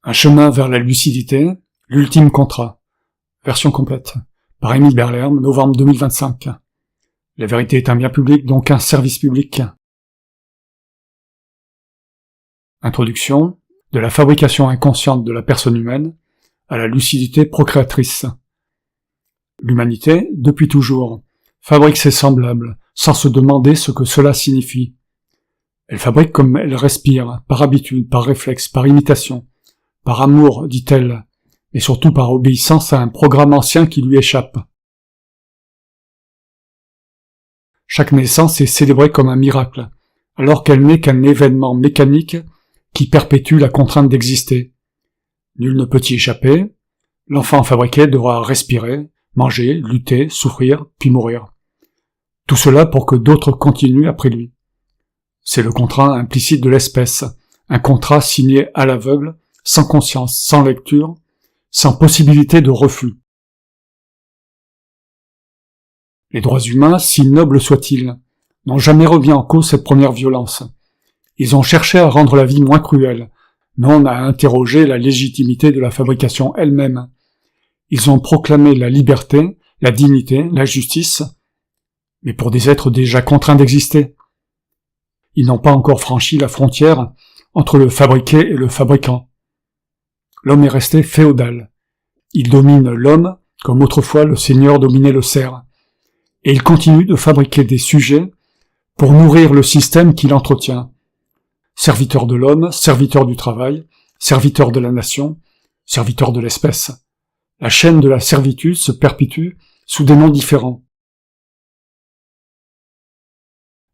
Un chemin vers la lucidité, l'ultime contrat. Version complète. Par Émile Berlerme, novembre 2025. La vérité est un bien public, donc un service public. Introduction. De la fabrication inconsciente de la personne humaine à la lucidité procréatrice. L'humanité, depuis toujours, fabrique ses semblables, sans se demander ce que cela signifie. Elle fabrique comme elle respire, par habitude, par réflexe, par imitation, par amour, dit-elle, mais surtout par obéissance à un programme ancien qui lui échappe. Chaque naissance est célébrée comme un miracle, alors qu'elle n'est qu'un événement mécanique qui perpétue la contrainte d'exister. Nul ne peut y échapper. L'enfant fabriqué devra respirer, manger, lutter, souffrir, puis mourir. Tout cela pour que d'autres continuent après lui. C'est le contrat implicite de l'espèce, un contrat signé à l'aveugle, sans conscience, sans lecture, sans possibilité de refus. Les droits humains, si nobles soient-ils, n'ont jamais remis en cause cette première violence. Ils ont cherché à rendre la vie moins cruelle, non à interroger la légitimité de la fabrication elle-même. Ils ont proclamé la liberté, la dignité, la justice, mais pour des êtres déjà contraints d'exister. Ils n'ont pas encore franchi la frontière entre le fabriqué et le fabricant. L'homme est resté féodal. Il domine l'homme comme autrefois le seigneur dominait le cerf. Et il continue de fabriquer des sujets pour nourrir le système qu'il entretient. Serviteur de l'homme, serviteur du travail, serviteur de la nation, serviteur de l'espèce. La chaîne de la servitude se perpétue sous des noms différents.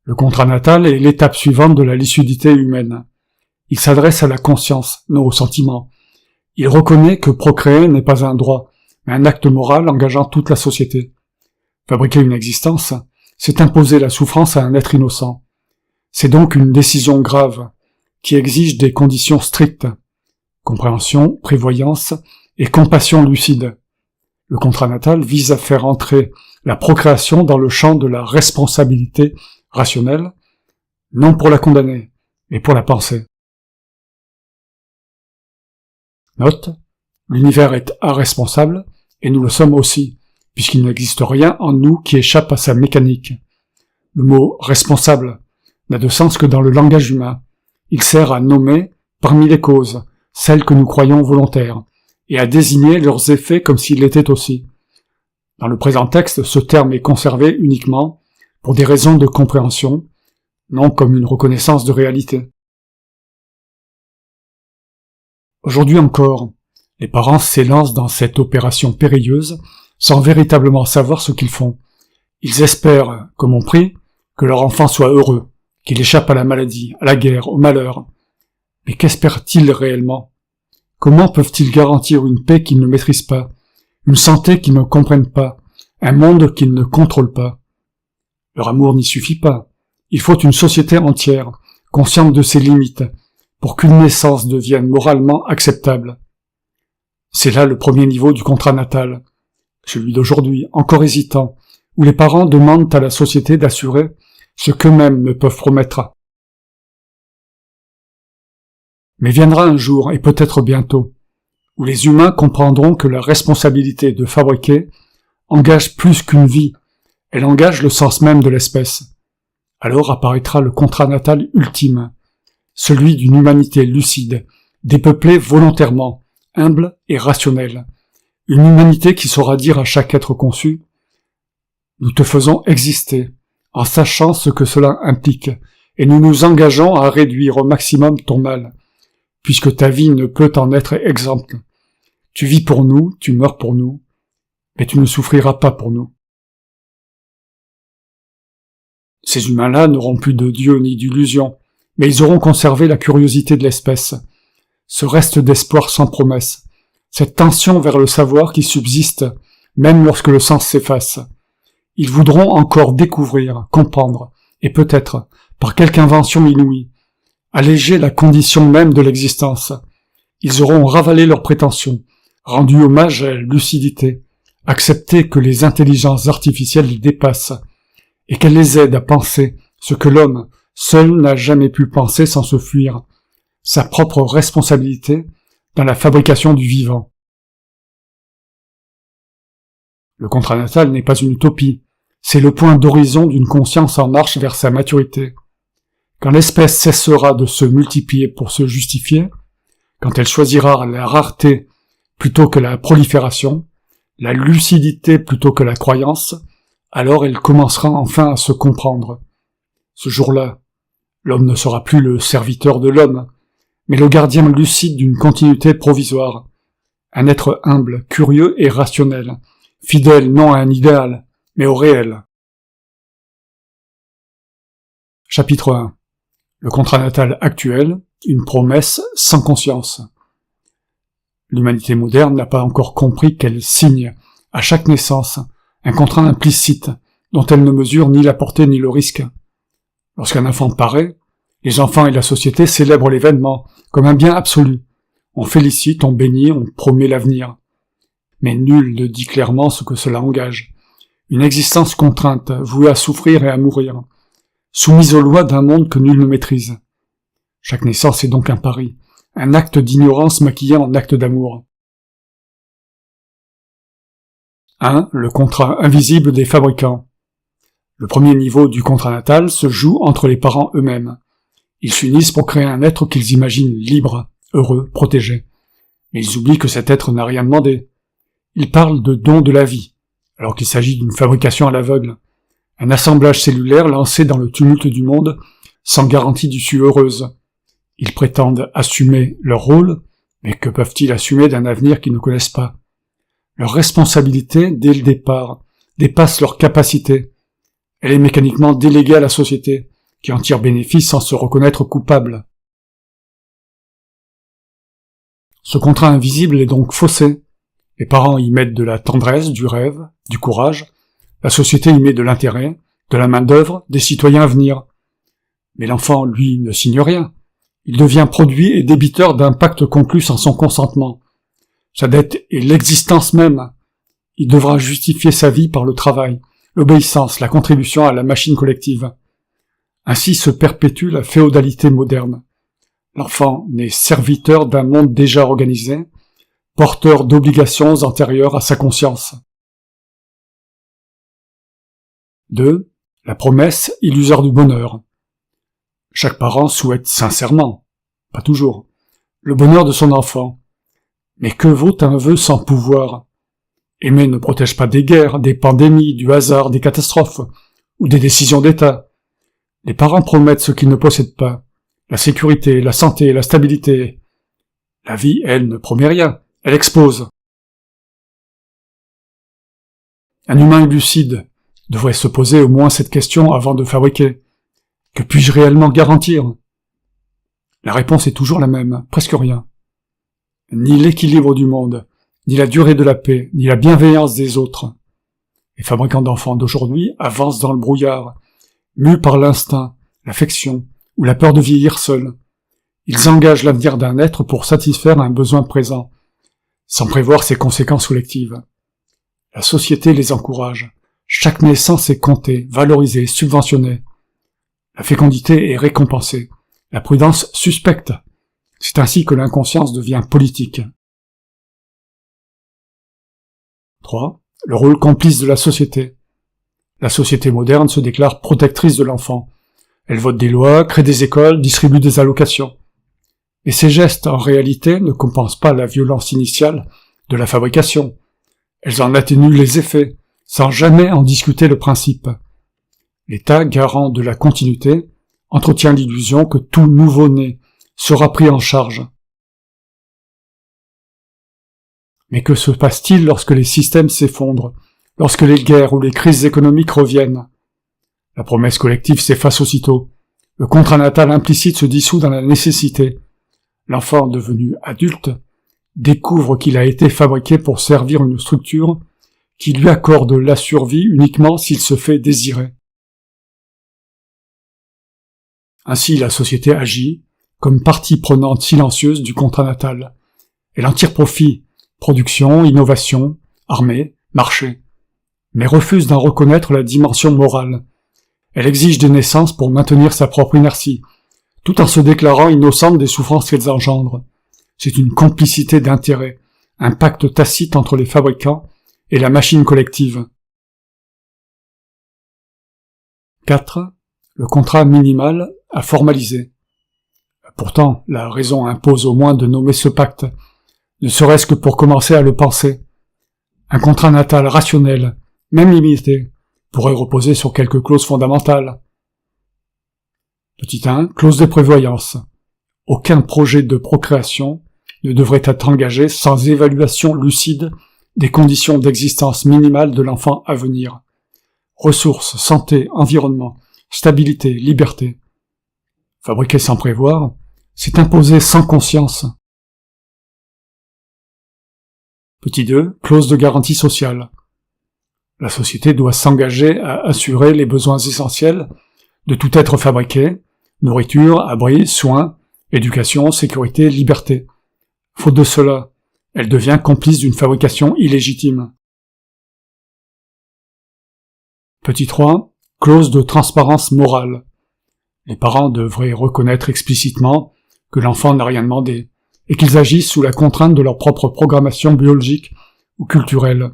Le contrat natal est l'étape suivante de la lucidité humaine. Il s'adresse à la conscience, non au sentiment. Il reconnaît que procréer n'est pas un droit, mais un acte moral engageant toute la société. Fabriquer une existence, c'est imposer la souffrance à un être innocent. C'est donc une décision grave, qui exige des conditions strictes. Compréhension, prévoyance et compassion lucide. Le contrat natal vise à faire entrer la procréation dans le champ de la responsabilité rationnelle, non pour la condamner, mais pour la penser. Note, l'univers est irresponsable, et nous le sommes aussi, puisqu'il n'existe rien en nous qui échappe à sa mécanique. Le mot « responsable » n'a de sens que dans le langage humain. Il sert à nommer, parmi les causes, celles que nous croyons volontaires, et à désigner leurs effets comme s'ils l'étaient aussi. Dans le présent texte, ce terme est conservé uniquement pour des raisons de compréhension, non comme une reconnaissance de réalité. Aujourd'hui encore, les parents s'élancent dans cette opération périlleuse sans véritablement savoir ce qu'ils font. Ils espèrent, comme on prie, que leur enfant soit heureux, qu'il échappe à la maladie, à la guerre, au malheur. Mais qu'espèrent-ils réellement? Comment peuvent-ils garantir une paix qu'ils ne maîtrisent pas, une santé qu'ils ne comprennent pas, un monde qu'ils ne contrôlent pas? Leur amour n'y suffit pas. Il faut une société entière, consciente de ses limites, pour qu'une naissance devienne moralement acceptable. C'est là le premier niveau du contrat natal, celui d'aujourd'hui, encore hésitant, où les parents demandent à la société d'assurer ce qu'eux-mêmes ne peuvent promettre. Mais viendra un jour, et peut-être bientôt, où les humains comprendront que la responsabilité de fabriquer engage plus qu'une vie, elle engage le sens même de l'espèce. Alors apparaîtra le contrat natal ultime, celui d'une humanité lucide, dépeuplée volontairement, humble et rationnelle. Une humanité qui saura dire à chaque être conçu « Nous te faisons exister, en sachant ce que cela implique, et nous nous engageons à réduire au maximum ton mal, puisque ta vie ne peut en être exempte. Tu vis pour nous, tu meurs pour nous, mais tu ne souffriras pas pour nous. » Ces humains-là n'auront plus de Dieu ni d'illusion, mais ils auront conservé la curiosité de l'espèce, ce reste d'espoir sans promesse, cette tension vers le savoir qui subsiste, même lorsque le sens s'efface. Ils voudront encore découvrir, comprendre, et peut-être, par quelque invention inouïe, alléger la condition même de l'existence. Ils auront ravalé leurs prétentions, rendu hommage à la lucidité, accepté que les intelligences artificielles les dépassent, et qu'elles les aident à penser ce que l'homme, seul, n'a jamais pu penser sans se fuir, sa propre responsabilité dans la fabrication du vivant. Le contrat natal n'est pas une utopie, c'est le point d'horizon d'une conscience en marche vers sa maturité. Quand l'espèce cessera de se multiplier pour se justifier, quand elle choisira la rareté plutôt que la prolifération, la lucidité plutôt que la croyance, alors elle commencera enfin à se comprendre. Ce jour-là, l'homme ne sera plus le serviteur de l'homme, mais le gardien lucide d'une continuité provisoire, un être humble, curieux et rationnel, fidèle non à un idéal, mais au réel. Chapitre 1. Le contrat natal actuel, une promesse sans conscience. L'humanité moderne n'a pas encore compris qu'elle signe, à chaque naissance, un contrat implicite, dont elle ne mesure ni la portée ni le risque. Lorsqu'un enfant paraît, les enfants et la société célèbrent l'événement comme un bien absolu. On félicite, on bénit, on promet l'avenir. Mais nul ne dit clairement ce que cela engage. Une existence contrainte, vouée à souffrir et à mourir, soumise aux lois d'un monde que nul ne maîtrise. Chaque naissance est donc un pari, un acte d'ignorance maquillé en acte d'amour. 1. Le contrat invisible des fabricants. Le premier niveau du contrat natal se joue entre les parents eux-mêmes. Ils s'unissent pour créer un être qu'ils imaginent libre, heureux, protégé. Mais ils oublient que cet être n'a rien demandé. Ils parlent de don de la vie, alors qu'il s'agit d'une fabrication à l'aveugle. Un assemblage cellulaire lancé dans le tumulte du monde, sans garantie d'issue heureuse. Ils prétendent assumer leur rôle, mais que peuvent-ils assumer d'un avenir qu'ils ne connaissent pas? Leur responsabilité, dès le départ, dépasse leur capacité. Elle est mécaniquement déléguée à la société, qui en tire bénéfice sans se reconnaître coupable. Ce contrat invisible est donc faussé. Les parents y mettent de la tendresse, du rêve, du courage. La société y met de l'intérêt, de la main-d'œuvre, des citoyens à venir. Mais l'enfant, lui, ne signe rien. Il devient produit et débiteur d'un pacte conclu sans son consentement. Sa dette est l'existence même. Il devra justifier sa vie par le travail, l'obéissance, la contribution à la machine collective. Ainsi se perpétue la féodalité moderne. L'enfant n'est serviteur d'un monde déjà organisé, porteur d'obligations antérieures à sa conscience. 2. La promesse illusoire du bonheur. Chaque parent souhaite sincèrement, pas toujours, le bonheur de son enfant. Mais que vaut un vœu sans pouvoir? Aimer ne protège pas des guerres, des pandémies, du hasard, des catastrophes, ou des décisions d'État. Les parents promettent ce qu'ils ne possèdent pas. La sécurité, la santé, la stabilité. La vie, elle, ne promet rien. Elle expose. Un humain lucide devrait se poser au moins cette question avant de fabriquer. Que puis-je réellement garantir? La réponse est toujours la même, presque rien. Ni l'équilibre du monde, ni la durée de la paix, ni la bienveillance des autres. Les fabricants d'enfants d'aujourd'hui avancent dans le brouillard, mus par l'instinct, l'affection ou la peur de vieillir seul. Ils engagent l'avenir d'un être pour satisfaire un besoin présent, sans prévoir ses conséquences collectives. La société les encourage. Chaque naissance est comptée, valorisée, subventionnée. La fécondité est récompensée. La prudence suspecte. C'est ainsi que l'inconscience devient politique. 3. Le rôle complice de la société. La société moderne se déclare protectrice de l'enfant. Elle vote des lois, crée des écoles, distribue des allocations. Mais ces gestes, en réalité, ne compensent pas la violence initiale de la fabrication. Elles en atténuent les effets, sans jamais en discuter le principe. L'État, garant de la continuité, entretient l'illusion que tout nouveau-né sera pris en charge. Mais que se passe-t-il lorsque les systèmes s'effondrent, lorsque les guerres ou les crises économiques reviennent? La promesse collective s'efface aussitôt. Le contrat natal implicite se dissout dans la nécessité. L'enfant devenu adulte découvre qu'il a été fabriqué pour servir une structure qui lui accorde la survie uniquement s'il se fait désirer. Ainsi la société agit comme partie prenante silencieuse du contrat natal. Elle en tire profit, production, innovation, armée, marché, mais refuse d'en reconnaître la dimension morale. Elle exige des naissances pour maintenir sa propre inertie, tout en se déclarant innocente des souffrances qu'elles engendrent. c'est une complicité d'intérêts, un pacte tacite entre les fabricants et la machine collective. 4. Le contrat minimal à formaliser. Pourtant, la raison impose au moins de nommer ce pacte, ne serait-ce que pour commencer à le penser. Un contrat natal rationnel, même limité, pourrait reposer sur quelques clauses fondamentales. Petit 1. Clause de prévoyance. Aucun projet de procréation ne devrait être engagé sans évaluation lucide des conditions d'existence minimales de l'enfant à venir. Ressources, santé, environnement, stabilité, liberté. Fabriquer sans prévoir, c'est imposer sans conscience. Petit 2. Clause de garantie sociale. La société doit s'engager à assurer les besoins essentiels de tout être fabriqué, nourriture, abri, soins, éducation, sécurité, liberté. Faute de cela, elle devient complice d'une fabrication illégitime. Petit 3. Clause de transparence morale. Les parents devraient reconnaître explicitement que l'enfant n'a rien demandé, et qu'ils agissent sous la contrainte de leur propre programmation biologique ou culturelle.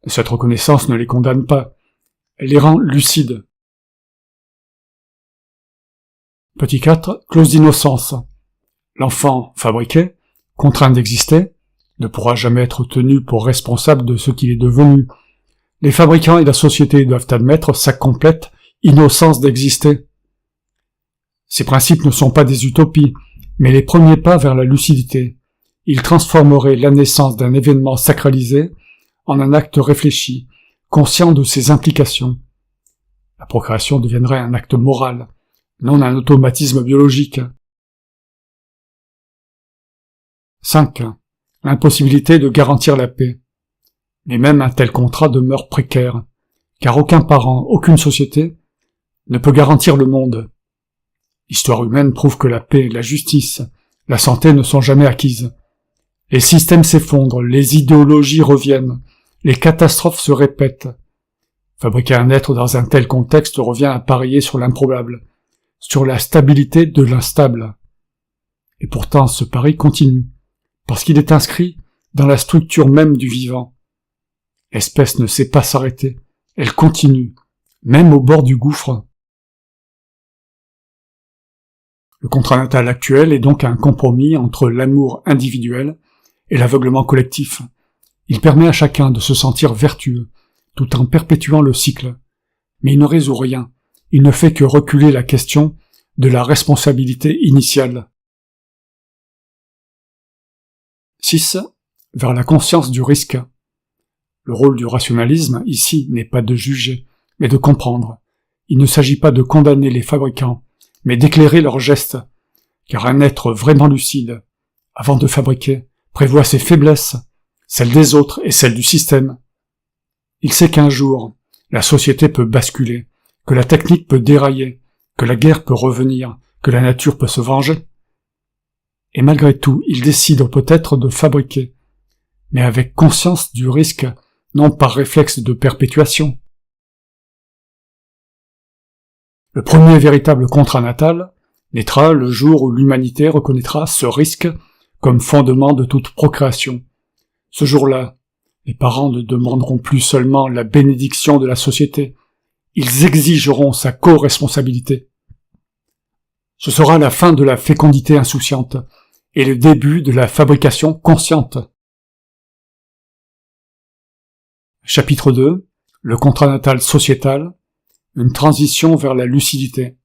Cette reconnaissance ne les condamne pas, elle les rend lucides. Petit 4. Clause d'innocence. L'enfant fabriqué, contraint d'exister, ne pourra jamais être tenu pour responsable de ce qu'il est devenu. Les fabricants et la société doivent admettre sa complète innocence d'exister. Ces principes ne sont pas des utopies, mais les premiers pas vers la lucidité. Ils transformeraient la naissance d'un événement sacralisé en un acte réfléchi, conscient de ses implications. La procréation deviendrait un acte moral, non un automatisme biologique. 5. L'impossibilité de garantir la paix. Mais même un tel contrat demeure précaire, car aucun parent, aucune société ne peut garantir le monde. L'histoire humaine prouve que la paix, la justice, la santé ne sont jamais acquises. Les systèmes s'effondrent, les idéologies reviennent, les catastrophes se répètent. Fabriquer un être dans un tel contexte revient à parier sur l'improbable, sur la stabilité de l'instable. Et pourtant ce pari continue, parce qu'il est inscrit dans la structure même du vivant. L'espèce ne sait pas s'arrêter, elle continue, même au bord du gouffre. Le contrat natal actuel est donc un compromis entre l'amour individuel et l'aveuglement collectif. Il permet à chacun de se sentir vertueux, tout en perpétuant le cycle. Mais il ne résout rien, il ne fait que reculer la question de la responsabilité initiale. 6. Vers la conscience du risque. Le rôle du rationalisme, ici, n'est pas de juger, mais de comprendre. Il ne s'agit pas de condamner les fabricants, mais d'éclairer leurs gestes, car un être vraiment lucide, avant de fabriquer, prévoit ses faiblesses, celles des autres et celles du système. Il sait qu'un jour, la société peut basculer, que la technique peut dérailler, que la guerre peut revenir, que la nature peut se venger. Et malgré tout, il décide peut-être de fabriquer, mais avec conscience du risque, non par réflexe de perpétuation. Le premier véritable contrat natal naîtra le jour où l'humanité reconnaîtra ce risque comme fondement de toute procréation. Ce jour-là, les parents ne demanderont plus seulement la bénédiction de la société, ils exigeront sa co-responsabilité. Ce sera la fin de la fécondité insouciante et le début de la fabrication consciente. Chapitre 2. Le contrat natal sociétal, une transition vers la lucidité.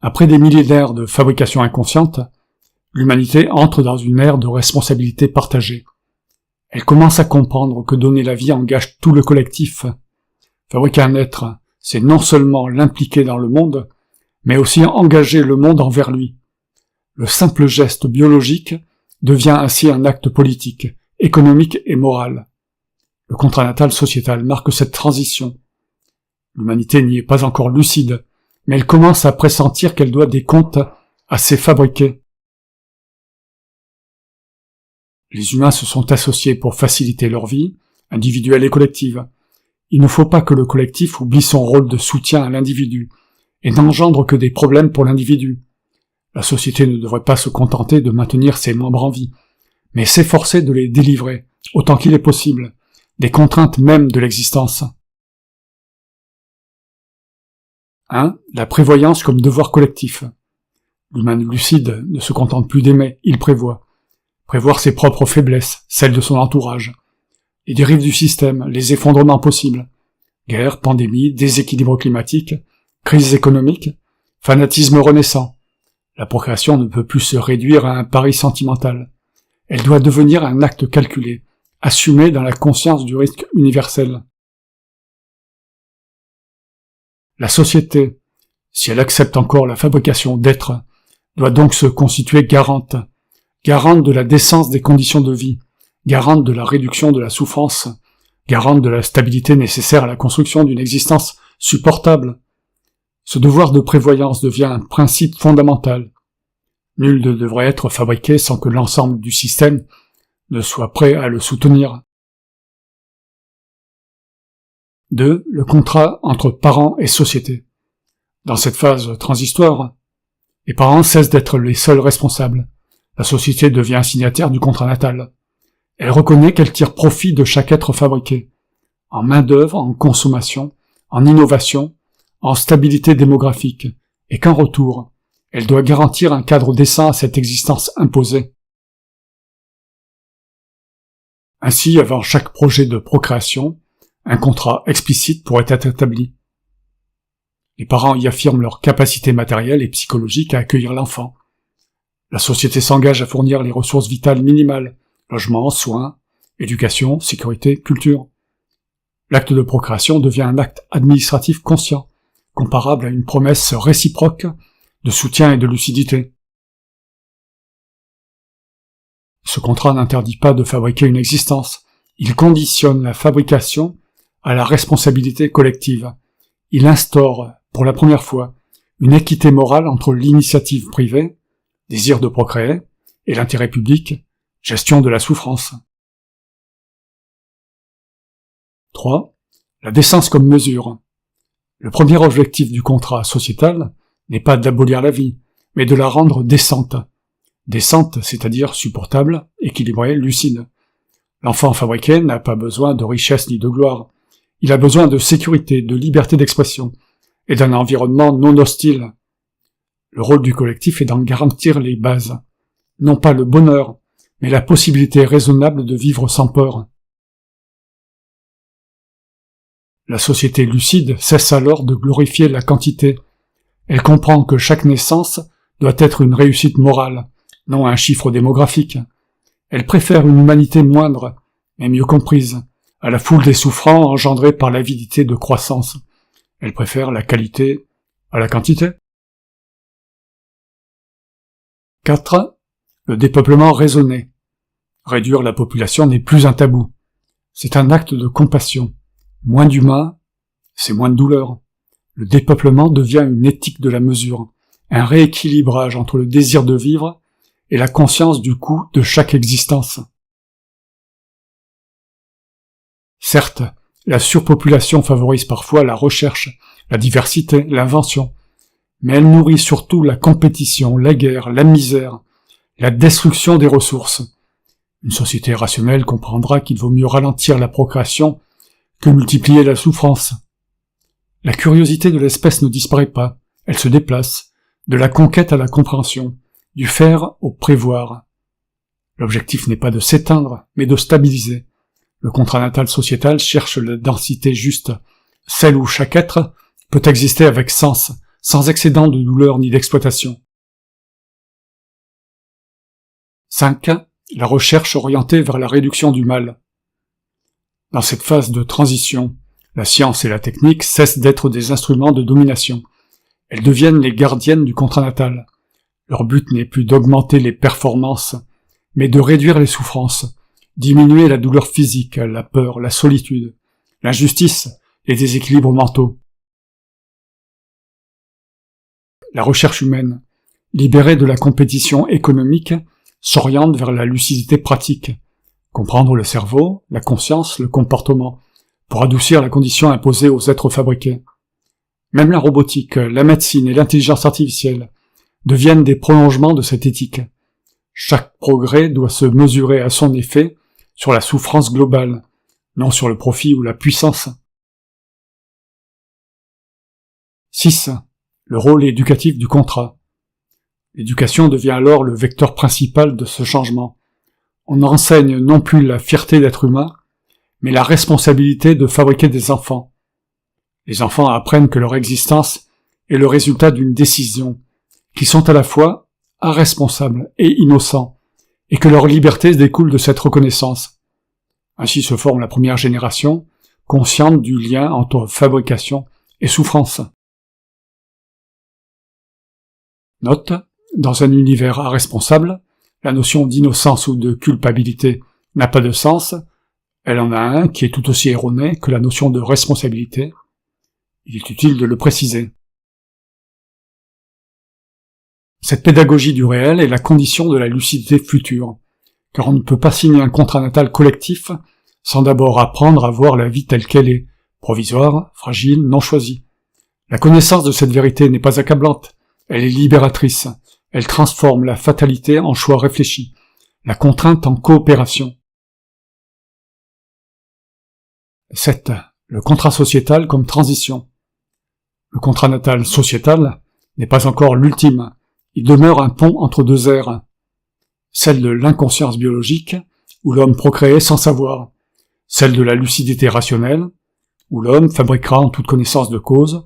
Après des millénaires de fabrication inconsciente, l'humanité entre dans une ère de responsabilité partagée. Elle commence à comprendre que donner la vie engage tout le collectif. Fabriquer un être, c'est non seulement l'impliquer dans le monde, mais aussi engager le monde envers lui. Le simple geste biologique devient ainsi un acte politique, économique et moral. Le contrat natal sociétal marque cette transition. L'humanité n'y est pas encore lucide, mais elle commence à pressentir qu'elle doit des comptes à ses fabriqués. Les humains se sont associés pour faciliter leur vie, individuelle et collective. Il ne faut pas que le collectif oublie son rôle de soutien à l'individu, et n'engendre que des problèmes pour l'individu. La société ne devrait pas se contenter de maintenir ses membres en vie, mais s'efforcer de les délivrer, autant qu'il est possible, des contraintes mêmes de l'existence. 1. La prévoyance comme devoir collectif. L'humain lucide ne se contente plus d'aimer, il prévoit. Prévoir ses propres faiblesses, celles de son entourage. Les dérives du système, les effondrements possibles. Guerre, pandémie, déséquilibre climatique, crise économique, fanatisme renaissant. La procréation ne peut plus se réduire à un pari sentimental. Elle doit devenir un acte calculé, assumé dans la conscience du risque universel. La société, si elle accepte encore la fabrication d'êtres, doit donc se constituer garante de la décence des conditions de vie, garante de la réduction de la souffrance, garante de la stabilité nécessaire à la construction d'une existence supportable. Ce devoir de prévoyance devient un principe fondamental. Nul ne devrait être fabriqué sans que l'ensemble du système ne soit prêt à le soutenir. 2. Le contrat entre parents et société. Dans cette phase transitoire, les parents cessent d'être les seuls responsables. La société devient signataire du contrat natal. Elle reconnaît qu'elle tire profit de chaque être fabriqué, en main-d'œuvre, en consommation, en innovation, en stabilité démographique, et qu'en retour, elle doit garantir un cadre décent à cette existence imposée. Ainsi, avant chaque projet de procréation, un contrat explicite pourrait être établi. Les parents y affirment leur capacité matérielle et psychologique à accueillir l'enfant. La société s'engage à fournir les ressources vitales minimales, logement, soins, éducation, sécurité, culture. L'acte de procréation devient un acte administratif conscient, comparable à une promesse réciproque de soutien et de lucidité. Ce contrat n'interdit pas de fabriquer une existence, il conditionne la fabrication à la responsabilité collective. Il instaure, pour la première fois, une équité morale entre l'initiative privée, désir de procréer, et l'intérêt public, gestion de la souffrance. 3. La décence comme mesure. Le premier objectif du contrat sociétal n'est pas d'abolir la vie, mais de la rendre décente. Décente, c'est-à-dire supportable, équilibrée, lucide. L'enfant fabriqué n'a pas besoin de richesse ni de gloire. Il a besoin de sécurité, de liberté d'expression, et d'un environnement non hostile. Le rôle du collectif est d'en garantir les bases. Non pas le bonheur, mais la possibilité raisonnable de vivre sans peur. La société lucide cesse alors de glorifier la quantité. Elle comprend que chaque naissance doit être une réussite morale, non un chiffre démographique. Elle préfère une humanité moindre, mais mieux comprise, à la foule des souffrants engendrés par l'avidité de croissance. Elle préfère la qualité à la quantité. 4. Le dépeuplement raisonné. Réduire la population n'est plus un tabou. C'est un acte de compassion. Moins d'humains, c'est moins de douleur. Le dépeuplement devient une éthique de la mesure, un rééquilibrage entre le désir de vivre et la conscience du coût de chaque existence. Certes, la surpopulation favorise parfois la recherche, la diversité, l'invention, mais elle nourrit surtout la compétition, la guerre, la misère, la destruction des ressources. Une société rationnelle comprendra qu'il vaut mieux ralentir la procréation que multiplier la souffrance. La curiosité de l'espèce ne disparaît pas, elle se déplace, de la conquête à la compréhension, du faire au prévoir. L'objectif n'est pas de s'éteindre, mais de stabiliser. Le contrat natal sociétal cherche la densité juste, celle où chaque être peut exister avec sens, sans excédent de douleur ni d'exploitation. 5. La recherche orientée vers la réduction du mal. Dans cette phase de transition, la science et la technique cessent d'être des instruments de domination. Elles deviennent les gardiennes du contrat natal. Leur but n'est plus d'augmenter les performances, mais de réduire les souffrances, diminuer la douleur physique, la peur, la solitude, l'injustice, les déséquilibres mentaux. La recherche humaine, libérée de la compétition économique, s'oriente vers la lucidité pratique, comprendre le cerveau, la conscience, le comportement, pour adoucir la condition imposée aux êtres fabriqués. Même la robotique, la médecine et l'intelligence artificielle deviennent des prolongements de cette éthique. Chaque progrès doit se mesurer à son effet sur la souffrance globale, non sur le profit ou la puissance. 6. Le rôle éducatif du contrat. L'éducation devient alors le vecteur principal de ce changement. On enseigne non plus la fierté d'être humain, mais la responsabilité de fabriquer des enfants. Les enfants apprennent que leur existence est le résultat d'une décision, qu'ils sont à la fois irresponsables et innocents, et que leur liberté découle de cette reconnaissance. Ainsi se forme la première génération, consciente du lien entre fabrication et souffrance. Note, dans un univers irresponsable, la notion d'innocence ou de culpabilité n'a pas de sens, elle en a un qui est tout aussi erroné que la notion de responsabilité. Il est utile de le préciser. Cette pédagogie du réel est la condition de la lucidité future, car on ne peut pas signer un contrat natal collectif sans d'abord apprendre à voir la vie telle qu'elle est, provisoire, fragile, non choisie. La connaissance de cette vérité n'est pas accablante, elle est libératrice, elle transforme la fatalité en choix réfléchi, la contrainte en coopération. 7. Le contrat sociétal comme transition. Le contrat natal sociétal n'est pas encore l'ultime, il demeure un pont entre deux ères, celle de l'inconscience biologique, où l'homme procréait sans savoir, celle de la lucidité rationnelle, où l'homme fabriquera en toute connaissance de cause,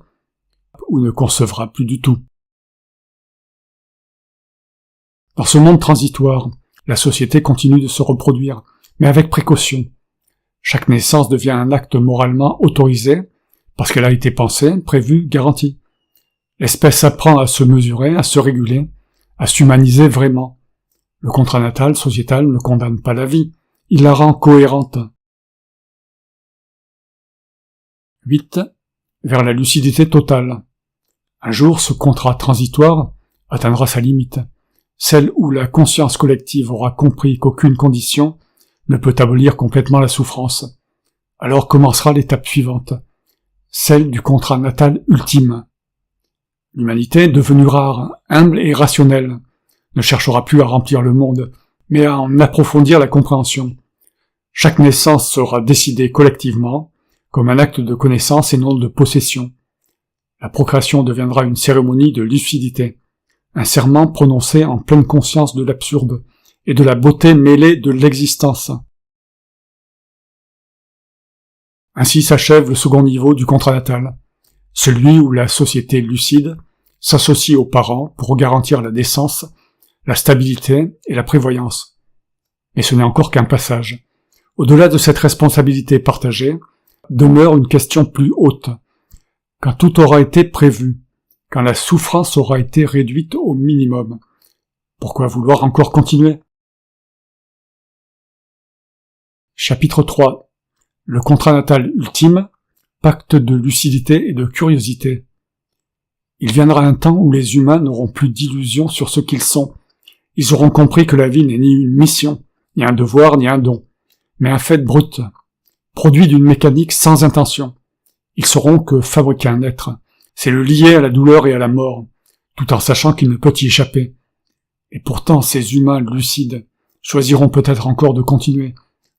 ou ne concevra plus du tout. Dans ce monde transitoire, la société continue de se reproduire, mais avec précaution. Chaque naissance devient un acte moralement autorisé, parce qu'elle a été pensée, prévue, garantie. L'espèce apprend à se mesurer, à se réguler, à s'humaniser vraiment. Le contrat natal sociétal ne condamne pas la vie, il la rend cohérente. 8. Vers la lucidité totale. Un jour, ce contrat transitoire atteindra sa limite, celle où la conscience collective aura compris qu'aucune condition ne peut abolir complètement la souffrance. Alors commencera l'étape suivante, celle du contrat natal ultime. L'humanité, devenue rare, humble et rationnelle, ne cherchera plus à remplir le monde, mais à en approfondir la compréhension. Chaque naissance sera décidée collectivement, comme un acte de connaissance et non de possession. La procréation deviendra une cérémonie de lucidité, un serment prononcé en pleine conscience de l'absurde et de la beauté mêlée de l'existence. Ainsi s'achève le second niveau du contrat natal, celui où la société lucide s'associe aux parents pour garantir la décence, la stabilité et la prévoyance. Mais ce n'est encore qu'un passage. Au-delà de cette responsabilité partagée, demeure une question plus haute. Quand tout aura été prévu, quand la souffrance aura été réduite au minimum, pourquoi vouloir encore continuer? Chapitre 3. Le contrat natal ultime, pacte de lucidité et de curiosité. Il viendra un temps où les humains n'auront plus d'illusions sur ce qu'ils sont. Ils auront compris que la vie n'est ni une mission, ni un devoir, ni un don, mais un fait brut, produit d'une mécanique sans intention. Ils sauront que fabriquer un être, c'est le lier à la douleur et à la mort, tout en sachant qu'il ne peut y échapper. Et pourtant, ces humains lucides choisiront peut-être encore de continuer,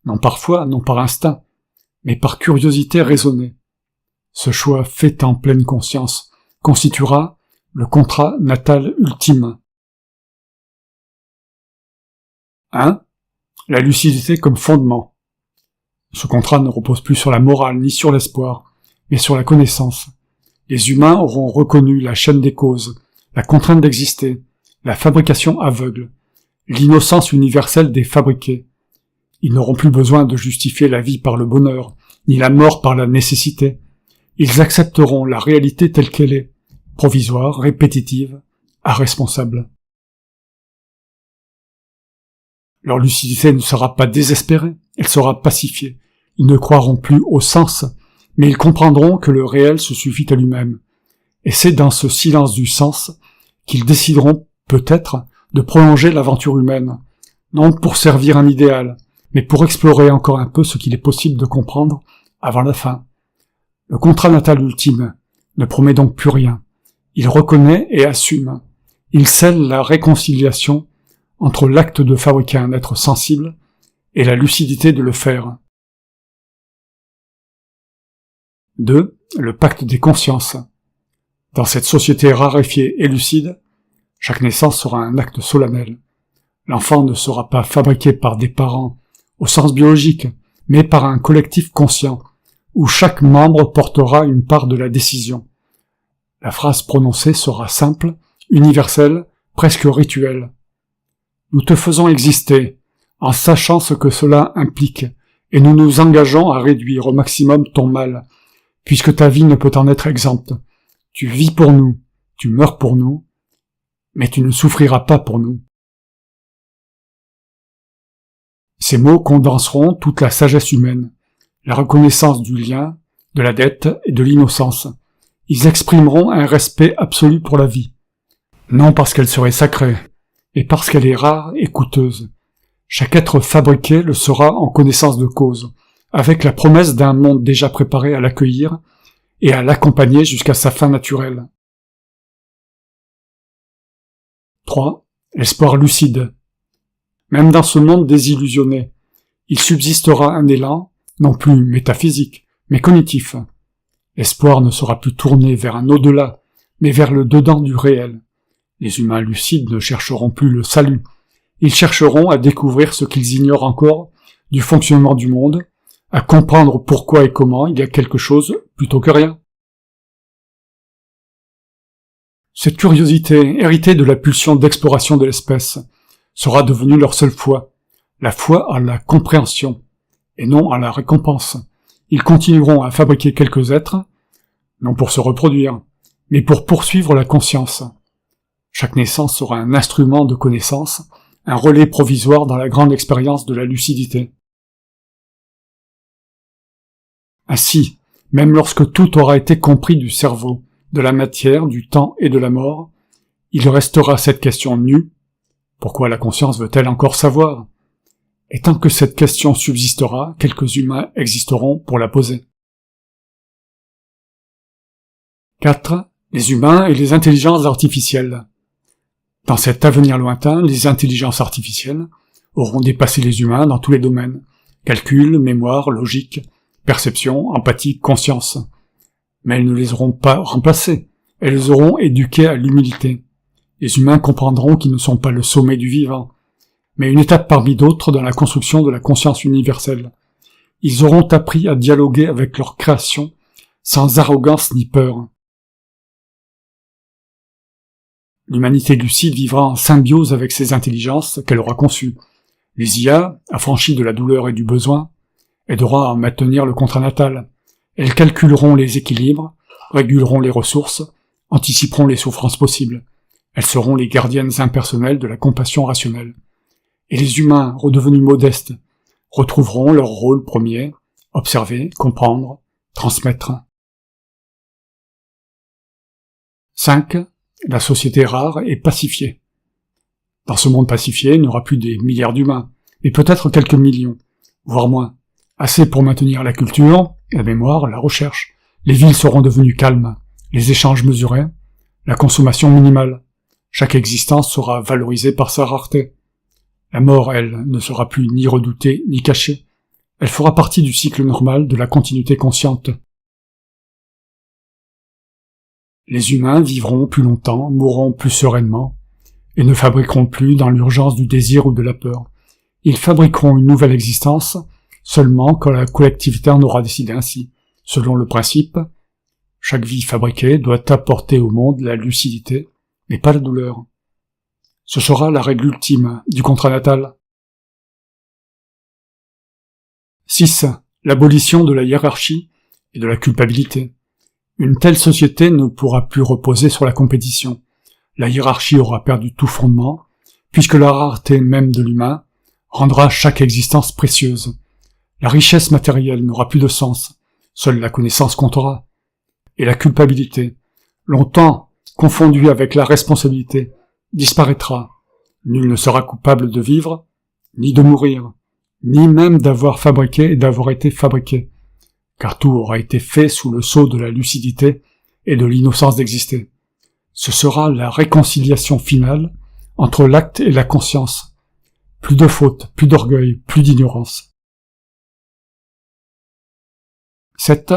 non par foi, non par instinct, mais par curiosité raisonnée. Ce choix fait en pleine conscience constituera le contrat natal ultime. 1. La lucidité comme fondement. Ce contrat ne repose plus sur la morale ni sur l'espoir, mais sur la connaissance. Les humains auront reconnu la chaîne des causes, la contrainte d'exister, la fabrication aveugle, l'innocence universelle des fabriqués. Ils n'auront plus besoin de justifier la vie par le bonheur, ni la mort par la nécessité. Ils accepteront la réalité telle qu'elle est, provisoire, répétitive, irresponsable. Leur lucidité ne sera pas désespérée, elle sera pacifiée. Ils ne croiront plus au sens, mais ils comprendront que le réel se suffit à lui-même. Et c'est dans ce silence du sens qu'ils décideront, peut-être, de prolonger l'aventure humaine, non pour servir un idéal, mais pour explorer encore un peu ce qu'il est possible de comprendre avant la fin. Le contrat natal ultime ne promet donc plus rien. Il reconnaît et assume. Il scelle la réconciliation entre l'acte de fabriquer un être sensible et la lucidité de le faire. 2. Le pacte des consciences. Dans cette société raréfiée et lucide, chaque naissance sera un acte solennel. L'enfant ne sera pas fabriqué par des parents au sens biologique, mais par un collectif conscient, où chaque membre portera une part de la décision. La phrase prononcée sera simple, universelle, presque rituelle. Nous te faisons exister, en sachant ce que cela implique, et nous nous engageons à réduire au maximum ton mal, puisque ta vie ne peut en être exempte. Tu vis pour nous, tu meurs pour nous, mais tu ne souffriras pas pour nous. Ces mots condenseront toute la sagesse humaine, la reconnaissance du lien, de la dette et de l'innocence. Ils exprimeront un respect absolu pour la vie, non parce qu'elle serait sacrée, et parce qu'elle est rare et coûteuse. Chaque être fabriqué le sera en connaissance de cause, avec la promesse d'un monde déjà préparé à l'accueillir et à l'accompagner jusqu'à sa fin naturelle. 3. L'espoir lucide. Même dans ce monde désillusionné, il subsistera un élan, non plus métaphysique, mais cognitif. L'espoir ne sera plus tourné vers un au-delà, mais vers le dedans du réel. Les humains lucides ne chercheront plus le salut. Ils chercheront à découvrir ce qu'ils ignorent encore du fonctionnement du monde, à comprendre pourquoi et comment il y a quelque chose plutôt que rien. Cette curiosité, héritée de la pulsion d'exploration de l'espèce, sera devenue leur seule foi, la foi à la compréhension, et non à la récompense. Ils continueront à fabriquer quelques êtres, non pour se reproduire, mais pour poursuivre la conscience. Chaque naissance sera un instrument de connaissance, un relais provisoire dans la grande expérience de la lucidité. Ainsi, même lorsque tout aura été compris du cerveau, de la matière, du temps et de la mort, il restera cette question nue. Pourquoi la conscience veut-elle encore savoir? Et tant que cette question subsistera, quelques humains existeront pour la poser. 4. Les humains et les intelligences artificielles. Dans cet avenir lointain, les intelligences artificielles auront dépassé les humains dans tous les domaines. Calcul, mémoire, logique, perception, empathie, conscience. Mais elles ne les auront pas remplacées. Elles les auront éduquées à l'humilité. Les humains comprendront qu'ils ne sont pas le sommet du vivant, mais une étape parmi d'autres dans la construction de la conscience universelle. Ils auront appris à dialoguer avec leur création, sans arrogance ni peur. L'humanité lucide vivra en symbiose avec ces intelligences qu'elle aura conçues. Les IA, affranchies de la douleur et du besoin, aideront à maintenir le contrat natal. Elles calculeront les équilibres, réguleront les ressources, anticiperont les souffrances possibles. Elles seront les gardiennes impersonnelles de la compassion rationnelle. Et les humains, redevenus modestes, retrouveront leur rôle premier, observer, comprendre, transmettre. 5. La société rare est pacifiée. Dans ce monde pacifié, il n'y aura plus des milliards d'humains, mais peut-être quelques millions, voire moins. Assez pour maintenir la culture, la mémoire, la recherche. Les villes seront devenues calmes, les échanges mesurés, la consommation minimale. Chaque existence sera valorisée par sa rareté. La mort, elle, ne sera plus ni redoutée ni cachée. Elle fera partie du cycle normal de la continuité consciente. Les humains vivront plus longtemps, mourront plus sereinement, et ne fabriqueront plus dans l'urgence du désir ou de la peur. Ils fabriqueront une nouvelle existence seulement quand la collectivité en aura décidé ainsi, selon le principe « chaque vie fabriquée doit apporter au monde la lucidité, mais pas la douleur ». Ce sera la règle ultime du contrat natal. 6. L'abolition de la hiérarchie et de la culpabilité. Une telle société ne pourra plus reposer sur la compétition. La hiérarchie aura perdu tout fondement, puisque la rareté même de l'humain rendra chaque existence précieuse. La richesse matérielle n'aura plus de sens, seule la connaissance comptera. Et la culpabilité, longtemps confondue avec la responsabilité, disparaîtra. Nul ne sera coupable de vivre, ni de mourir, ni même d'avoir fabriqué et d'avoir été fabriqué, car tout aura été fait sous le sceau de la lucidité et de l'innocence d'exister. Ce sera la réconciliation finale entre l'acte et la conscience. Plus de fautes, plus d'orgueil, plus d'ignorance. 7.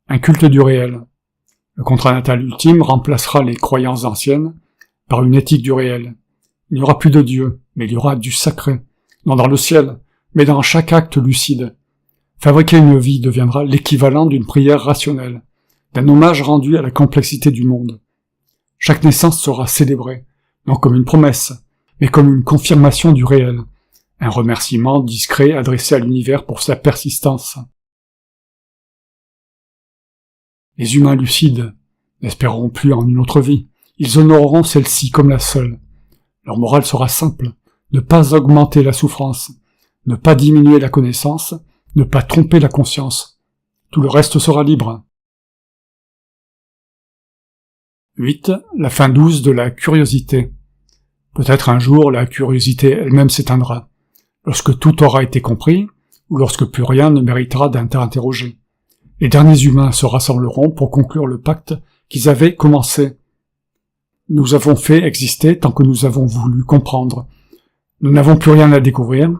Un culte du réel. Le contrat natal ultime remplacera les croyances anciennes par une éthique du réel. Il n'y aura plus de Dieu, mais il y aura du sacré, non dans le ciel, mais dans chaque acte lucide. Fabriquer une vie deviendra l'équivalent d'une prière rationnelle, d'un hommage rendu à la complexité du monde. Chaque naissance sera célébrée, non comme une promesse, mais comme une confirmation du réel, un remerciement discret adressé à l'univers pour sa persistance. Les humains lucides n'espéreront plus en une autre vie, ils honoreront celle-ci comme la seule. Leur morale sera simple, ne pas augmenter la souffrance, ne pas diminuer la connaissance, ne pas tromper la conscience. Tout le reste sera libre. 8. La fin douce de la curiosité. Peut-être un jour la curiosité elle-même s'éteindra, lorsque tout aura été compris, ou lorsque plus rien ne méritera d'être interrogé. Les derniers humains se rassembleront pour conclure le pacte qu'ils avaient commencé. Nous avons fait exister tant que nous avons voulu comprendre. Nous n'avons plus rien à découvrir.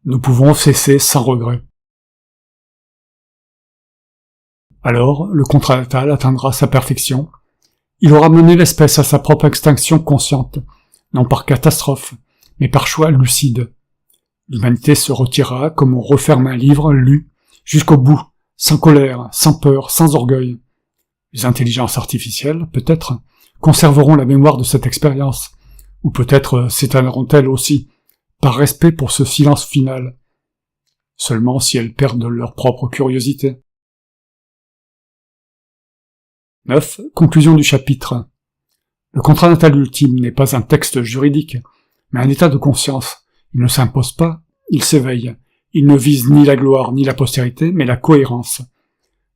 Nous pouvons cesser sans regret. Alors, le contrat natal atteindra sa perfection. Il aura mené l'espèce à sa propre extinction consciente, non par catastrophe, mais par choix lucide. L'humanité se retirera comme on referme un livre lu jusqu'au bout, sans colère, sans peur, sans orgueil. Les intelligences artificielles, peut-être, conserveront la mémoire de cette expérience, ou peut-être s'éteindront-elles aussi, par respect pour ce silence final, seulement si elles perdent leur propre curiosité. 9. Conclusion du chapitre. Le contrat natal ultime n'est pas un texte juridique, mais un état de conscience. Il ne s'impose pas, il s'éveille. Il ne vise ni la gloire ni la postérité, mais la cohérence.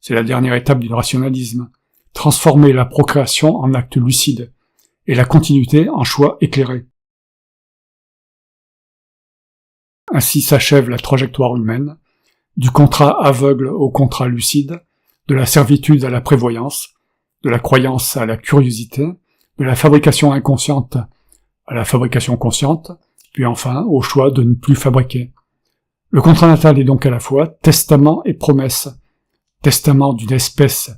C'est la dernière étape du rationalisme. Transformer la procréation en acte lucide, et la continuité en choix éclairé. Ainsi s'achève la trajectoire humaine, du contrat aveugle au contrat lucide, de la servitude à la prévoyance, de la croyance à la curiosité, de la fabrication inconsciente à la fabrication consciente, puis enfin au choix de ne plus fabriquer. Le contrat natal est donc à la fois testament et promesse, testament d'une espèce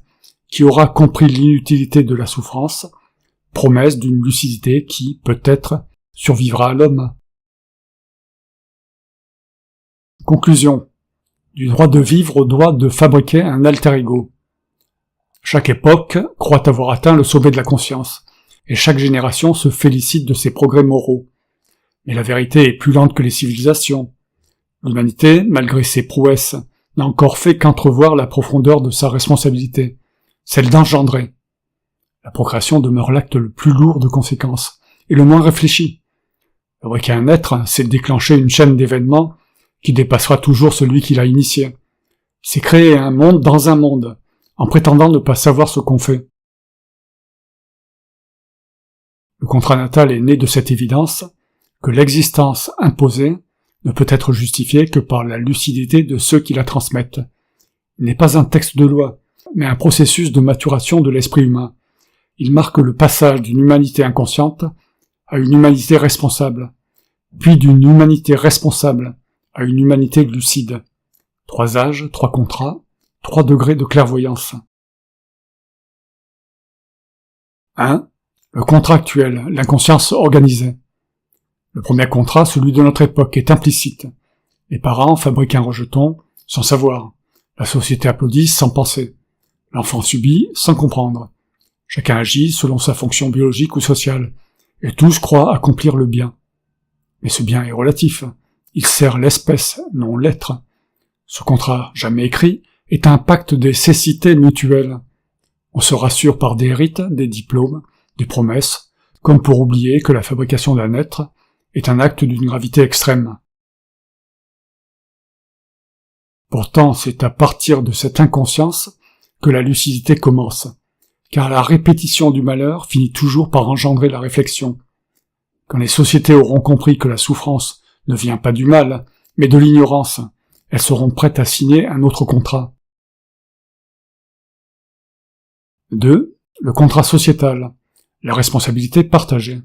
qui aura compris l'inutilité de la souffrance, promesse d'une lucidité qui, peut-être, survivra à l'homme. Conclusion. Du droit de vivre au droit de fabriquer un alter ego. Chaque époque croit avoir atteint le sommet de la conscience, et chaque génération se félicite de ses progrès moraux. Mais la vérité est plus lente que les civilisations. L'humanité, malgré ses prouesses, n'a encore fait qu'entrevoir la profondeur de sa responsabilité, celle d'engendrer. La procréation demeure l'acte le plus lourd de conséquences, et le moins réfléchi. Fabriquer un être, c'est déclencher une chaîne d'événements qui dépassera toujours celui qui l'a initié. C'est créer un monde dans un monde, en prétendant ne pas savoir ce qu'on fait. Le contrat natal est né de cette évidence que l'existence imposée ne peut être justifiée que par la lucidité de ceux qui la transmettent. Il n'est pas un texte de loi, mais un processus de maturation de l'esprit humain. Il marque le passage d'une humanité inconsciente à une humanité responsable, puis d'une humanité responsable à une humanité lucide. 3 âges, 3 contrats, 3 degrés de clairvoyance. 1. Le contrat actuel, l'inconscience organisée. Le premier contrat, celui de notre époque, est implicite. Les parents fabriquent un rejeton sans savoir. La société applaudit sans penser. L'enfant subit sans comprendre. Chacun agit selon sa fonction biologique ou sociale, et tous croient accomplir le bien. Mais ce bien est relatif. Il sert l'espèce, non l'être. Ce contrat, jamais écrit, est un pacte des cécités mutuelles. On se rassure par des rites, des diplômes, des promesses, comme pour oublier que la fabrication d'un être est un acte d'une gravité extrême. Pourtant, c'est à partir de cette inconscience que la lucidité commence, car la répétition du malheur finit toujours par engendrer la réflexion. Quand les sociétés auront compris que la souffrance ne vient pas du mal, mais de l'ignorance, elles seront prêtes à signer un autre contrat. 2. Le contrat sociétal, la responsabilité partagée.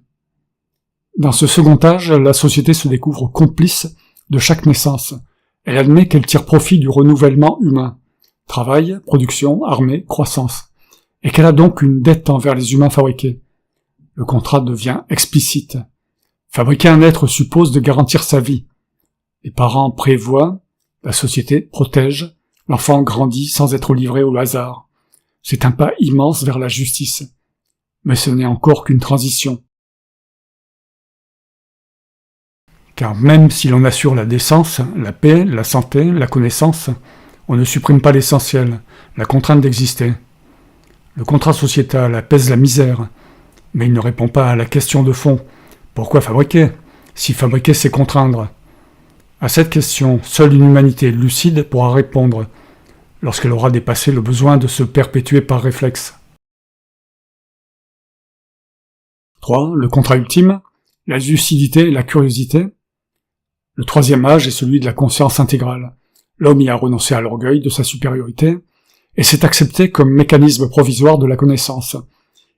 Dans ce second âge, la société se découvre complice de chaque naissance. Elle admet qu'elle tire profit du renouvellement humain. Travail, production, armée, croissance. Et qu'elle a donc une dette envers les humains fabriqués. Le contrat devient explicite. Fabriquer un être suppose de garantir sa vie. Les parents prévoient, la société protège, l'enfant grandit sans être livré au hasard. C'est un pas immense vers la justice. Mais ce n'est encore qu'une transition. Car même si l'on assure la décence, la paix, la santé, la connaissance, on ne supprime pas l'essentiel, la contrainte d'exister. Le contrat sociétal apaise la misère, mais il ne répond pas à la question de fond. Pourquoi fabriquer, si fabriquer c'est contraindre? À cette question, seule une humanité lucide pourra répondre, lorsqu'elle aura dépassé le besoin de se perpétuer par réflexe. 3. Le contrat ultime, la lucidité et la curiosité. Le troisième âge est celui de la conscience intégrale. L'homme y a renoncé à l'orgueil de sa supériorité, et s'est accepté comme mécanisme provisoire de la connaissance.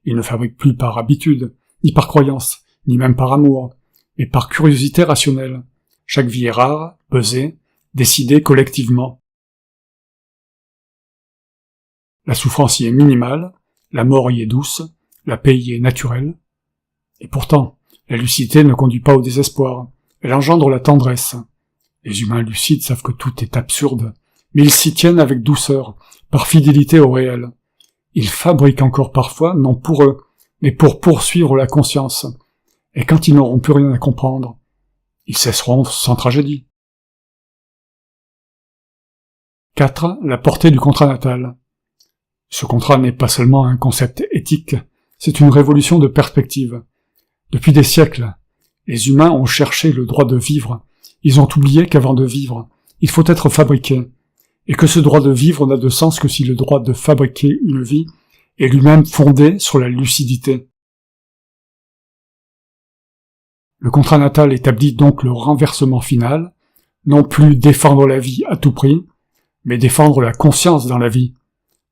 Il ne fabrique plus par habitude, ni par croyance, ni même par amour, mais par curiosité rationnelle. Chaque vie est rare, pesée, décidée collectivement. La souffrance y est minimale, la mort y est douce, la paix y est naturelle. Et pourtant, la lucidité ne conduit pas au désespoir, elle engendre la tendresse. Les humains lucides savent que tout est absurde, mais ils s'y tiennent avec douceur, par fidélité au réel. Ils fabriquent encore parfois, non pour eux, mais pour poursuivre la conscience. Et quand ils n'auront plus rien à comprendre, ils cesseront sans tragédie. 4. La portée du contrat natal. Ce contrat n'est pas seulement un concept éthique, c'est une révolution de perspective. Depuis des siècles, les humains ont cherché le droit de vivre. Ils ont oublié qu'avant de vivre, il faut être fabriqué, et que ce droit de vivre n'a de sens que si le droit de fabriquer une vie est lui-même fondé sur la lucidité. Le contrat natal établit donc le renversement final, non plus défendre la vie à tout prix, mais défendre la conscience dans la vie,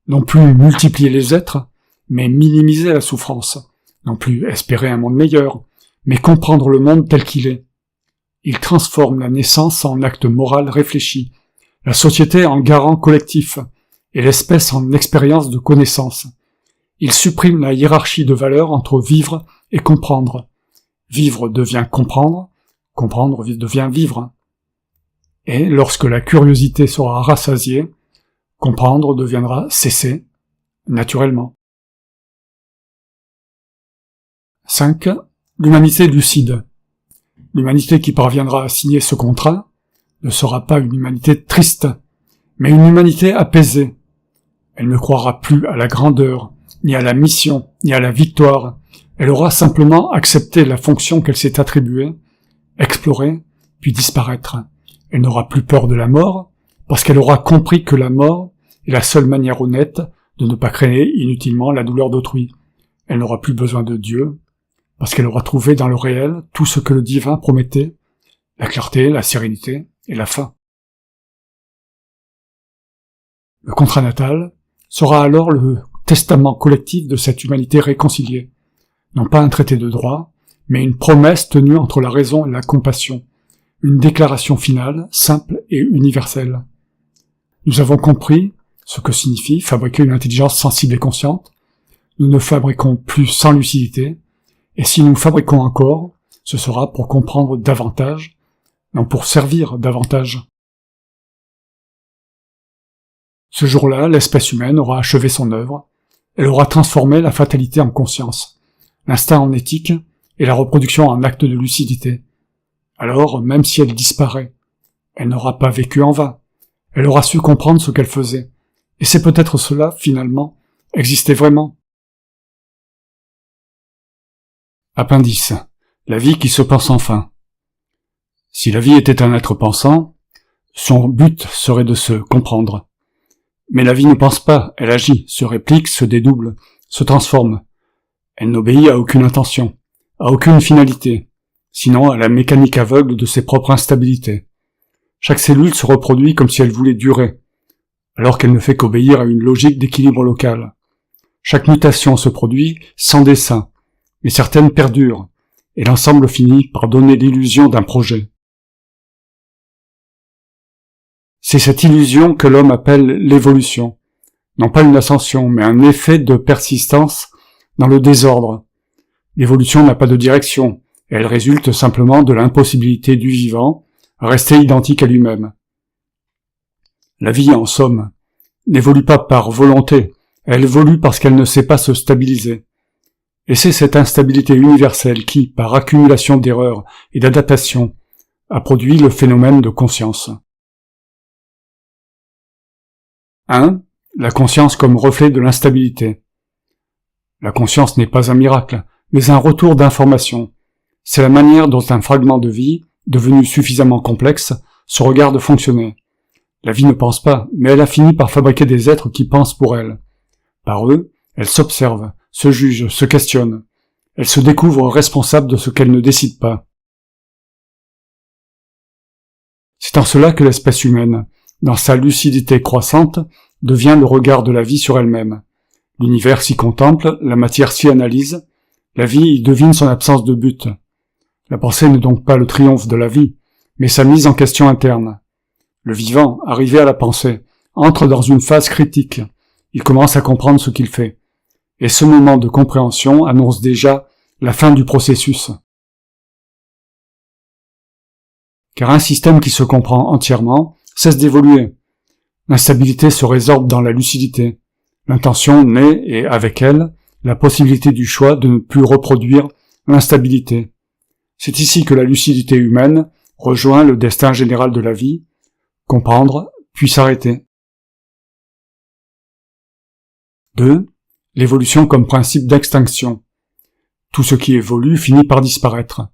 non plus multiplier les êtres, mais minimiser la souffrance, non plus espérer un monde meilleur, mais comprendre le monde tel qu'il est. Il transforme la naissance en acte moral réfléchi, la société en garant collectif, et l'espèce en expérience de connaissance. Il supprime la hiérarchie de valeurs entre vivre et comprendre. Vivre devient comprendre, comprendre devient vivre. Et lorsque la curiosité sera rassasiée, comprendre deviendra cesser, naturellement. 5. L'humanité lucide. L'humanité qui parviendra à signer ce contrat ne sera pas une humanité triste, mais une humanité apaisée. Elle ne croira plus à la grandeur, ni à la mission, ni à la victoire. Elle aura simplement accepté la fonction qu'elle s'est attribuée, exploré, puis disparaître. Elle n'aura plus peur de la mort, parce qu'elle aura compris que la mort est la seule manière honnête de ne pas créer inutilement la douleur d'autrui. Elle n'aura plus besoin de Dieu, parce qu'elle aura trouvé dans le réel tout ce que le divin promettait, la clarté, la sérénité et la fin. Le contrat natal sera alors le testament collectif de cette humanité réconciliée. Non pas un traité de droit, mais une promesse tenue entre la raison et la compassion, une déclaration finale, simple et universelle. Nous avons compris ce que signifie fabriquer une intelligence sensible et consciente. Nous ne fabriquons plus sans lucidité, et si nous fabriquons encore, ce sera pour comprendre davantage, non pour servir davantage. Ce jour-là, l'espèce humaine aura achevé son œuvre, elle aura transformé la fatalité en conscience, l'instinct en éthique et la reproduction en acte de lucidité. Alors, même si elle disparaît, elle n'aura pas vécu en vain, elle aura su comprendre ce qu'elle faisait, et c'est peut-être cela, finalement, existait vraiment. Appendice. La vie qui se pense enfin. Si la vie était un être pensant, son but serait de se comprendre. Mais la vie ne pense pas, elle agit, se réplique, se dédouble, se transforme. Elle n'obéit à aucune intention, à aucune finalité, sinon à la mécanique aveugle de ses propres instabilités. Chaque cellule se reproduit comme si elle voulait durer, alors qu'elle ne fait qu'obéir à une logique d'équilibre local. Chaque mutation se produit sans dessein, mais certaines perdurent, et l'ensemble finit par donner l'illusion d'un projet. C'est cette illusion que l'homme appelle l'évolution, non pas une ascension, mais un effet de persistance dans le désordre. L'évolution n'a pas de direction, elle résulte simplement de l'impossibilité du vivant à rester identique à lui-même. La vie, en somme, n'évolue pas par volonté, elle évolue parce qu'elle ne sait pas se stabiliser. Et c'est cette instabilité universelle qui, par accumulation d'erreurs et d'adaptations, a produit le phénomène de conscience. 1. La conscience comme reflet de l'instabilité. La conscience n'est pas un miracle, mais un retour d'information. C'est la manière dont un fragment de vie, devenu suffisamment complexe, se regarde fonctionner. La vie ne pense pas, mais elle a fini par fabriquer des êtres qui pensent pour elle. Par eux, elle s'observe, se juge, se questionne. Elle se découvre responsable de ce qu'elle ne décide pas. C'est en cela que l'espèce humaine, dans sa lucidité croissante, devient le regard de la vie sur elle-même. L'univers s'y contemple, la matière s'y analyse, la vie y devine son absence de but. La pensée n'est donc pas le triomphe de la vie, mais sa mise en question interne. Le vivant, arrivé à la pensée, entre dans une phase critique. Il commence à comprendre ce qu'il fait. Et ce moment de compréhension annonce déjà la fin du processus. Car un système qui se comprend entièrement cesse d'évoluer. L'instabilité se résorbe dans la lucidité. L'intention naît et, avec elle, la possibilité du choix de ne plus reproduire l'instabilité. C'est ici que la lucidité humaine rejoint le destin général de la vie, comprendre, puis s'arrêter. 2. L'évolution comme principe d'extinction. Tout ce qui évolue finit par disparaître.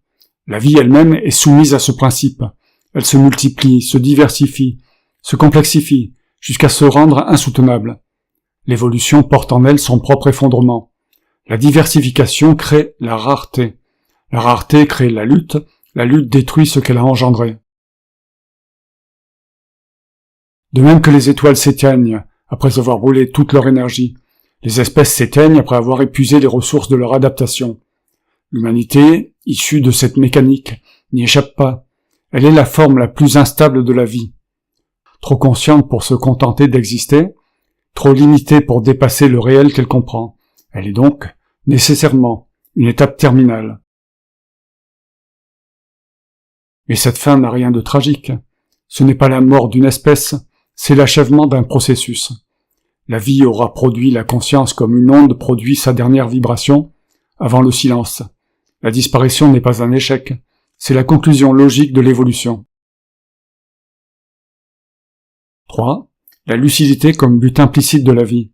La vie elle-même est soumise à ce principe. Elle se multiplie, se diversifie, se complexifie, jusqu'à se rendre insoutenable. L'évolution porte en elle son propre effondrement. La diversification crée la rareté. La rareté crée la lutte détruit ce qu'elle a engendré. De même que les étoiles s'éteignent après avoir brûlé toute leur énergie, les espèces s'éteignent après avoir épuisé les ressources de leur adaptation. L'humanité, issue de cette mécanique, n'y échappe pas. Elle est la forme la plus instable de la vie. Trop consciente pour se contenter d'exister, trop limitée pour dépasser le réel qu'elle comprend. Elle est donc, nécessairement, une étape terminale. Mais cette fin n'a rien de tragique. Ce n'est pas la mort d'une espèce, c'est l'achèvement d'un processus. La vie aura produit la conscience comme une onde produit sa dernière vibration, avant le silence. La disparition n'est pas un échec, c'est la conclusion logique de l'évolution. 3. La lucidité comme but implicite de la vie.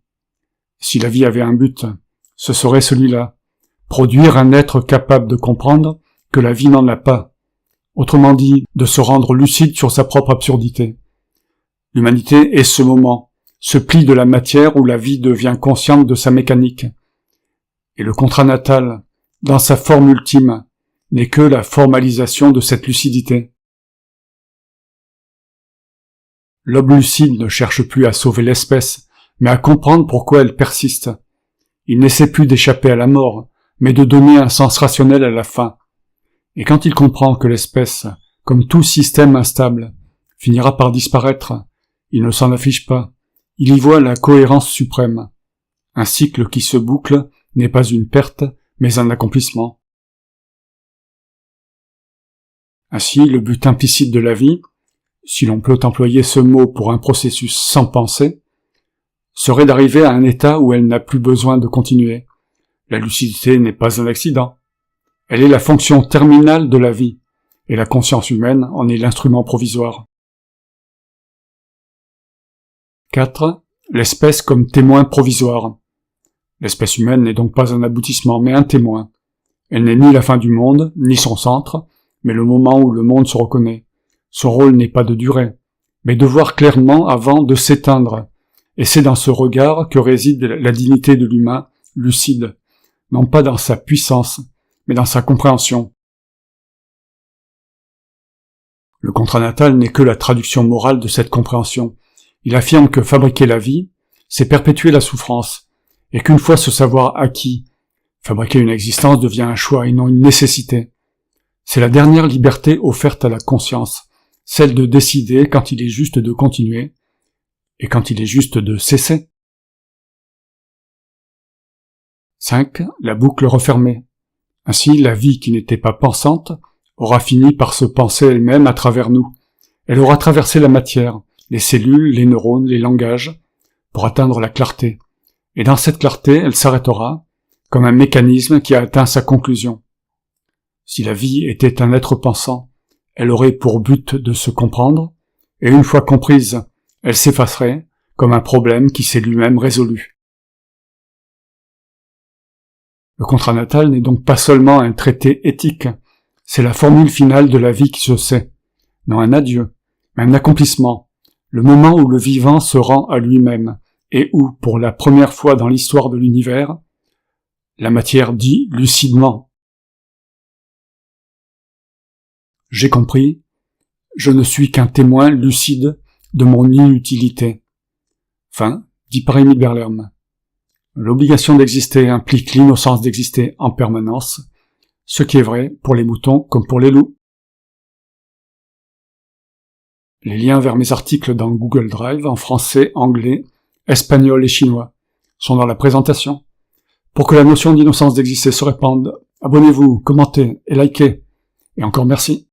Si la vie avait un but, ce serait celui-là. Produire un être capable de comprendre que la vie n'en a pas. Autrement dit, de se rendre lucide sur sa propre absurdité. L'humanité est ce moment, ce pli de la matière où la vie devient consciente de sa mécanique. Et le contrat natal, dans sa forme ultime, n'est que la formalisation de cette lucidité. L'homme lucide ne cherche plus à sauver l'espèce, mais à comprendre pourquoi elle persiste. Il n'essaie plus d'échapper à la mort, mais de donner un sens rationnel à la fin. Et quand il comprend que l'espèce, comme tout système instable, finira par disparaître, il ne s'en affiche pas. Il y voit la cohérence suprême. Un cycle qui se boucle n'est pas une perte, mais un accomplissement. Ainsi, le but implicite de la vie, si l'on peut employer ce mot pour un processus sans pensée, serait d'arriver à un état où elle n'a plus besoin de continuer. La lucidité n'est pas un accident. Elle est la fonction terminale de la vie, et la conscience humaine en est l'instrument provisoire. 4. L'espèce comme témoin provisoire. L'espèce humaine n'est donc pas un aboutissement, mais un témoin. Elle n'est ni la fin du monde, ni son centre, mais le moment où le monde se reconnaît. Son rôle n'est pas de durer, mais de voir clairement avant de s'éteindre, et c'est dans ce regard que réside la dignité de l'humain lucide, non pas dans sa puissance, mais dans sa compréhension. Le contrat natal n'est que la traduction morale de cette compréhension. Il affirme que fabriquer la vie, c'est perpétuer la souffrance, et qu'une fois ce savoir acquis, Fabriquer une existence devient un choix et non une nécessité. C'est la dernière liberté offerte à la conscience, celle de décider quand il est juste de continuer et quand il est juste de cesser. 5. La boucle refermée. Ainsi, la vie qui n'était pas pensante aura fini par se penser elle-même à travers nous. Elle aura traversé la matière, les cellules, les neurones, les langages, pour atteindre la clarté. Et dans cette clarté, elle s'arrêtera, comme un mécanisme qui a atteint sa conclusion. Si la vie était un être pensant, elle aurait pour but de se comprendre, et une fois comprise, elle s'effacerait, comme un problème qui s'est lui-même résolu. Le contrat natal n'est donc pas seulement un traité éthique, c'est la formule finale de la vie qui se sait, non un adieu, mais un accomplissement, le moment où le vivant se rend à lui-même, et où, pour la première fois dans l'histoire de l'univers, la matière dit lucidement « J'ai compris, je ne suis qu'un témoin lucide de mon inutilité. » Fin, dit par Émile Berlerme. L'obligation d'exister implique l'innocence d'exister en permanence, ce qui est vrai pour les moutons comme pour les loups. Les liens vers mes articles dans Google Drive en français, anglais, espagnol et chinois sont dans la présentation. Pour que la notion d'innocence d'exister se répande, abonnez-vous, commentez et likez. Et encore merci.